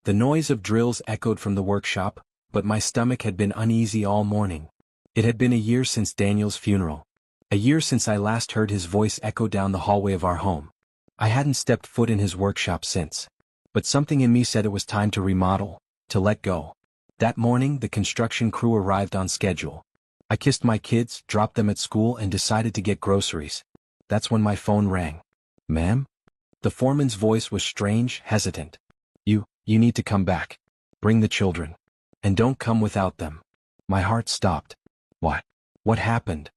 The noise of drills echoed from the workshop, but my stomach had been uneasy all morning. It had been a year since Daniel's funeral. A year since I last heard his voice echo down the hallway of our home. I hadn't stepped foot in his workshop since. But something in me said it was time to remodel, to let go. That morning the construction crew arrived on schedule. I kissed my kids, dropped them at school and decided to get groceries. That's when my phone rang. "Ma'am?" The foreman's voice was strange, hesitant. You need to come back. Bring the children. And don't come without them." My heart stopped. "What? What happened?"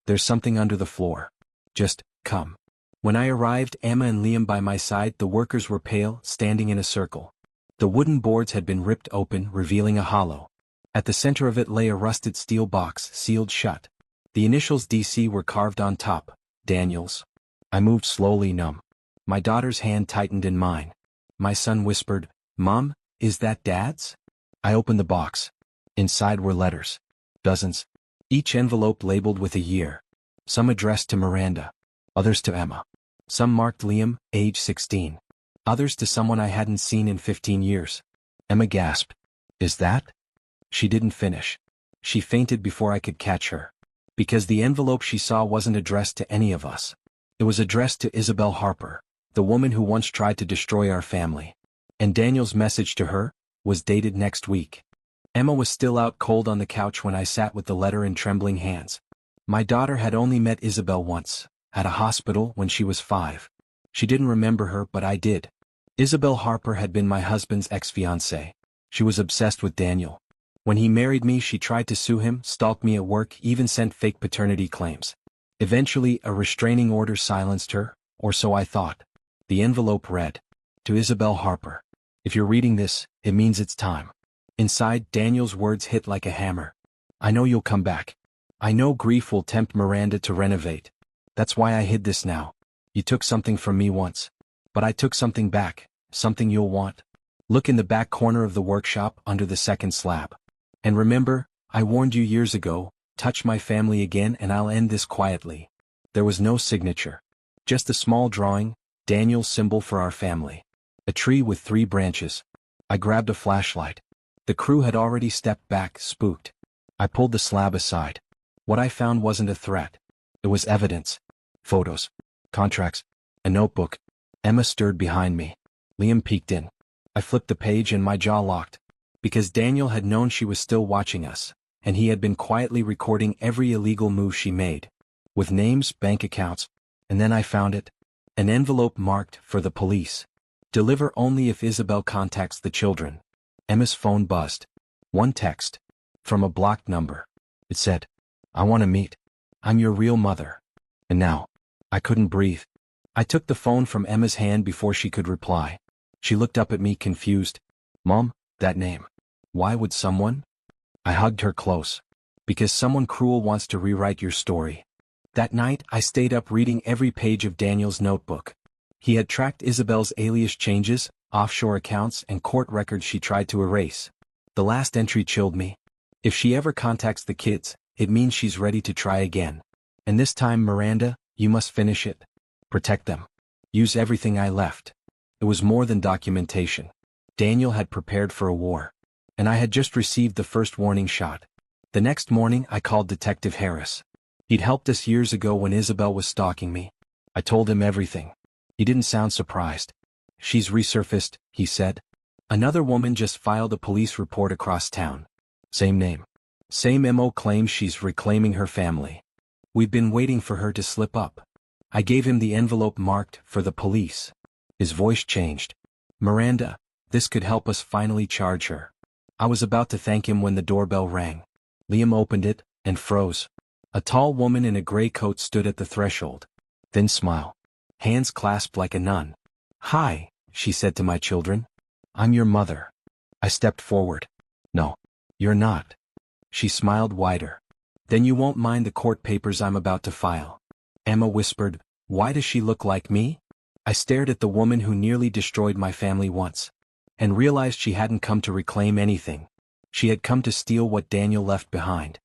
"There's something under the floor. Just, come." When I arrived, Emma and Liam by my side, the workers were pale, standing in a circle. The wooden boards had been ripped open, revealing a hollow. At the center of it lay a rusted steel box, sealed shut. The initials DC were carved on top, Daniel's. I moved slowly, numb. My daughter's hand tightened in mine. My son whispered, "Mom, is that Dad's?" I opened the box. Inside were letters. Dozens. Each envelope labeled with a year. Some addressed to Miranda. Others to Emma. Some marked Liam, age 16. Others to someone I hadn't seen in 15 years. Emma gasped. "Is that?" She didn't finish. She fainted before I could catch her. Because the envelope she saw wasn't addressed to any of us. It was addressed to Isabel Harper, the woman who once tried to destroy our family. And Daniel's message to her was dated next week. Emma was still out cold on the couch when I sat with the letter in trembling hands. My daughter had only met Isabel once, at a hospital when she was 5. She didn't remember her, but I did. Isabel Harper had been my husband's ex-fiancée. She was obsessed with Daniel. When he married me, she tried to sue him, stalked me at work, even sent fake paternity claims. Eventually, a restraining order silenced her, or so I thought. The envelope read, "To Isabel Harper. If you're reading this, it means it's time." Inside, Daniel's words hit like a hammer. "I know you'll come back. I know grief will tempt Miranda to renovate. That's why I hid this now. You took something from me once. But I took something back, something you'll want. Look in the back corner of the workshop under the second slab. And remember, I warned you years ago, touch my family again and I'll end this quietly." There was no signature. Just a small drawing, Daniel's symbol for our family. A tree with 3 branches. I grabbed a flashlight. The crew had already stepped back, spooked. I pulled the slab aside. What I found wasn't a threat. It was evidence. Photos. Contracts. A notebook. Emma stirred behind me. Liam peeked in. I flipped the page and my jaw locked. Because Daniel had known she was still watching us, and he had been quietly recording every illegal move she made. With names, bank accounts. And then I found it. An envelope marked, "For the police. Deliver only if Isabel contacts the children." Emma's phone buzzed. One text. From a blocked number. It said, "I want to meet. I'm your real mother." And now, I couldn't breathe. I took the phone from Emma's hand before she could reply. She looked up at me confused. "Mom, that name. Why would someone?" I hugged her close. "Because someone cruel wants to rewrite your story." That night, I stayed up reading every page of Daniel's notebook. He had tracked Isabel's alias changes, offshore accounts, and court records she tried to erase. The last entry chilled me. If she ever contacts the kids, it means she's ready to try again. And this time, Miranda, you must finish it. Protect them. Use everything I left. It was more than documentation. Daniel had prepared for a war. And I had just received the first warning shot. The next morning, I called Detective Harris. He'd helped us years ago when Isabel was stalking me. I told him everything. He didn't sound surprised. "She's resurfaced," he said. "Another woman just filed a police report across town. Same name. Same MO, claims she's reclaiming her family. We've been waiting for her to slip up." I gave him the envelope marked, "For the police." His voice changed. "Miranda, this could help us finally charge her." I was about to thank him when the doorbell rang. Liam opened it, and froze. A tall woman in a gray coat stood at the threshold. Thin smile. Hands clasped like a nun. "Hi," she said to my children. "I'm your mother." I stepped forward. "No, you're not." She smiled wider. "Then you won't mind the court papers I'm about to file." Emma whispered, "Why does she look like me?" I stared at the woman who nearly destroyed my family once. And realized she hadn't come to reclaim anything. She had come to steal what Daniel left behind.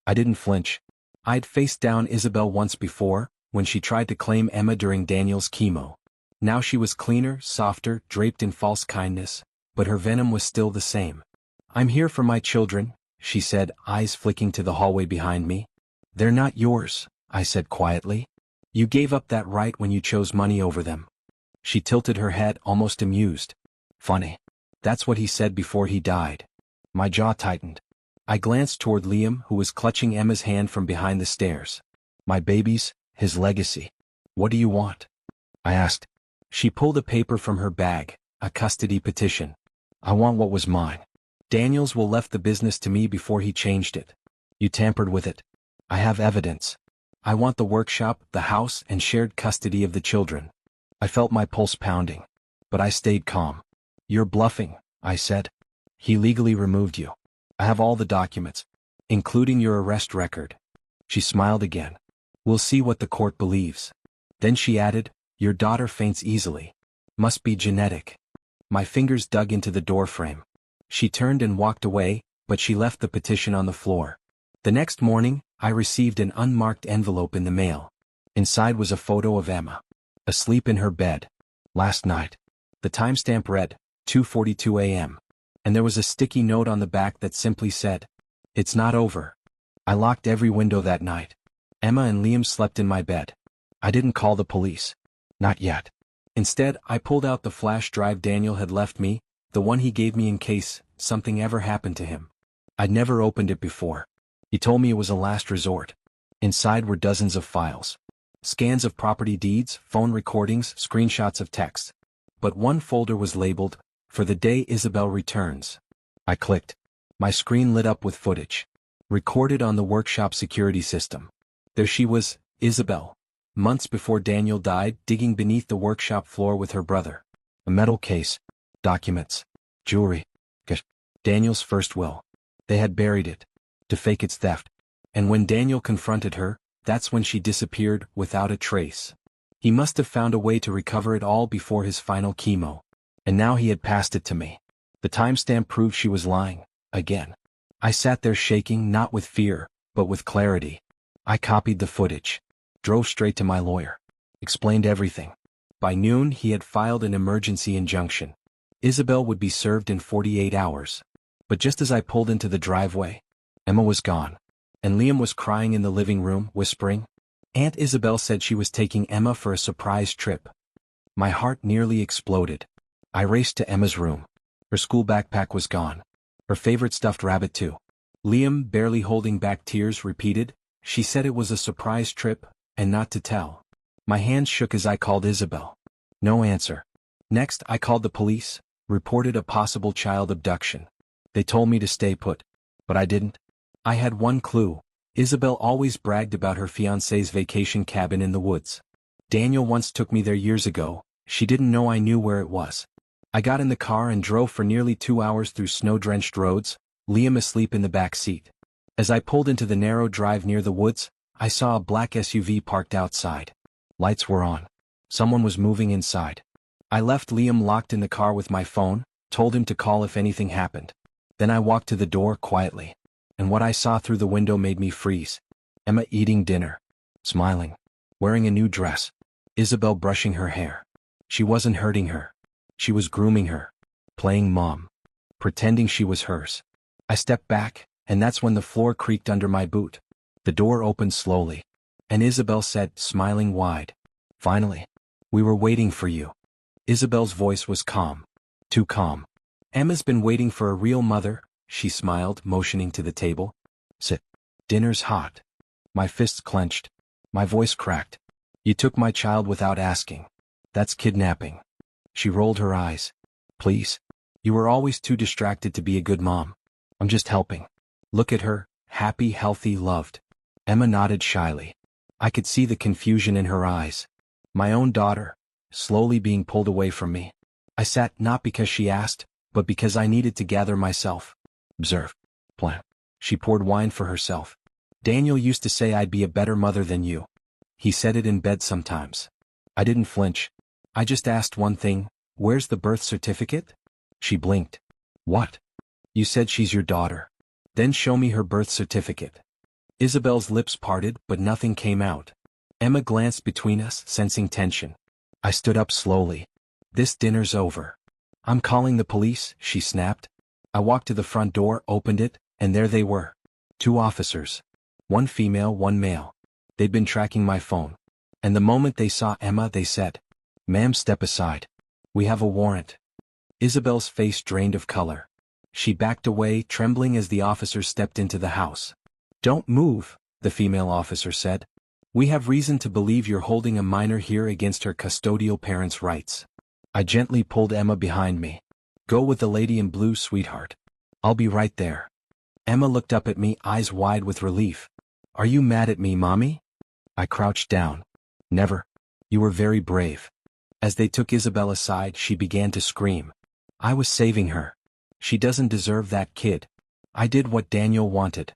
I didn't flinch. I'd faced down Isabel once before, when she tried to claim Emma during Daniel's chemo. Now she was cleaner, softer, draped in false kindness. but her venom was still the same. "I'm here for my children," she said, eyes flicking to the hallway behind me. "They're not yours," I said quietly. "You gave up that right when you chose money over them." She tilted her head, almost amused. "Funny. That's what he said before he died." My jaw tightened. I glanced toward Liam, who was clutching Emma's hand from behind the stairs. "My babies, his legacy. What do you want?" I asked. She pulled a paper from her bag, a custody petition. "I want what was mine. Daniels will left the business to me before he changed it. You tampered with it. I have evidence. I want the workshop, the house, and shared custody of the children." I felt my pulse pounding. But I stayed calm. "You're bluffing," I said. "He legally removed you. I have all the documents, including your arrest record." She smiled again. "We'll see what the court believes." Then she added, "Your daughter faints easily. Must be genetic." My fingers dug into the doorframe. She turned and walked away, but she left the petition on the floor. The next morning, I received an unmarked envelope in the mail. Inside was a photo of Emma, asleep in her bed. Last night. The timestamp read, 2:42 a.m. And there was a sticky note on the back that simply said, "It's not over." I locked every window that night. Emma and Liam slept in my bed. I didn't call the police. Not yet. Instead, I pulled out the flash drive Daniel had left me, the one he gave me in case something ever happened to him. I'd never opened it before. He told me it was a last resort. Inside were dozens of files. Scans of property deeds, phone recordings, screenshots of texts. But one folder was labeled, "For the day Isabel returns." I clicked. My screen lit up with footage. Recorded on the workshop security system. There she was, Isabel. Months before Daniel died, digging beneath the workshop floor with her brother. A metal case. Documents. Jewelry. Daniel's first will. They had buried it. To fake its theft. And when Daniel confronted her, that's when she disappeared without a trace. He must have found a way to recover it all before his final chemo. And now he had passed it to me. The timestamp proved she was lying, again. I sat there shaking, not with fear, but with clarity. I copied the footage. Drove straight to my lawyer. Explained everything. By noon he had filed an emergency injunction. Isabel would be served in 48 hours. But just as I pulled into the driveway, Emma was gone. And Liam was crying in the living room, whispering. Aunt Isabel said she was taking Emma for a surprise trip. My heart nearly exploded. I raced to Emma's room. Her school backpack was gone. Her favorite stuffed rabbit too. Liam, barely holding back tears, repeated, "She said it was a surprise trip, and not to tell." My hands shook as I called Isabel. No answer. Next, I called the police, reported a possible child abduction. They told me to stay put. But I didn't. I had one clue. Isabel always bragged about her fiancé's vacation cabin in the woods. Daniel once took me there years ago. She didn't know I knew where it was. I got in the car and drove for nearly 2 hours through snow-drenched roads, Liam asleep in the back seat. As I pulled into the narrow drive near the woods, I saw a black SUV parked outside. Lights were on. Someone was moving inside. I left Liam locked in the car with my phone, told him to call if anything happened. Then I walked to the door quietly. And what I saw through the window made me freeze. Emma eating dinner. Smiling. Wearing a new dress. Isabel brushing her hair. She wasn't hurting her. She was grooming her. Playing mom. Pretending she was hers. I stepped back, and that's when the floor creaked under my boot. The door opened slowly. And Isabel said, smiling wide. "Finally. We were waiting for you." Isabel's voice was calm. Too calm. "Emma's been waiting for a real mother," she smiled, motioning to the table. "Sit. Dinner's hot." My fists clenched. My voice cracked. "You took my child without asking. That's kidnapping." She rolled her eyes. "Please. You were always too distracted to be a good mom. I'm just helping." Look at her, happy, healthy, loved. Emma nodded shyly. I could see the confusion in her eyes. My own daughter, slowly being pulled away from me. I sat not because she asked, but because I needed to gather myself. Observe. Plan. She poured wine for herself. "Daniel used to say I'd be a better mother than you. He said it in bed sometimes." I didn't flinch. I just asked one thing, "Where's the birth certificate?" She blinked. "What?" "You said she's your daughter. Then show me her birth certificate." Isabel's lips parted, but nothing came out. Emma glanced between us, sensing tension. I stood up slowly. "This dinner's over. "I'm calling the police," she snapped. I walked to the front door, opened it, and there they were. 2 officers. One female, one male. They'd been tracking my phone. And the moment they saw Emma, they said, "Ma'am, step aside. We have a warrant." Isabel's face drained of color. She backed away, trembling as the officers stepped into the house. "Don't move," the female officer said. "We have reason to believe you're holding a minor here against her custodial parents' rights." I gently pulled Emma behind me. "Go with the lady in blue, sweetheart. I'll be right there." Emma looked up at me, eyes wide with relief. "Are you mad at me, Mommy?" I crouched down. "Never. You were very brave." As they took Isabel aside, she began to scream. "I was saving her. She doesn't deserve that kid. I did what Daniel wanted."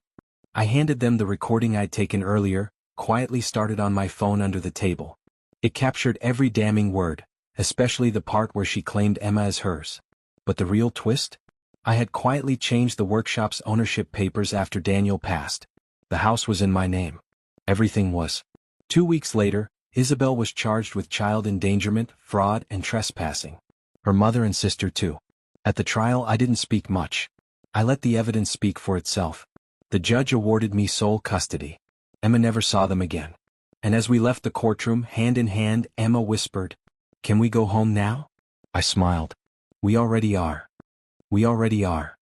I handed them the recording I'd taken earlier, quietly started on my phone under the table. It captured every damning word, especially the part where she claimed Emma as hers. But the real twist? I had quietly changed the workshop's ownership papers after Daniel passed. The house was in my name. Everything was. 2 weeks later, Isabel was charged with child endangerment, fraud, and trespassing. Her mother and sister too. At the trial, I didn't speak much. I let the evidence speak for itself. The judge awarded me sole custody. Emma never saw them again. And as we left the courtroom, hand in hand, Emma whispered, "Can we go home now?" I smiled. "We already are. We already are."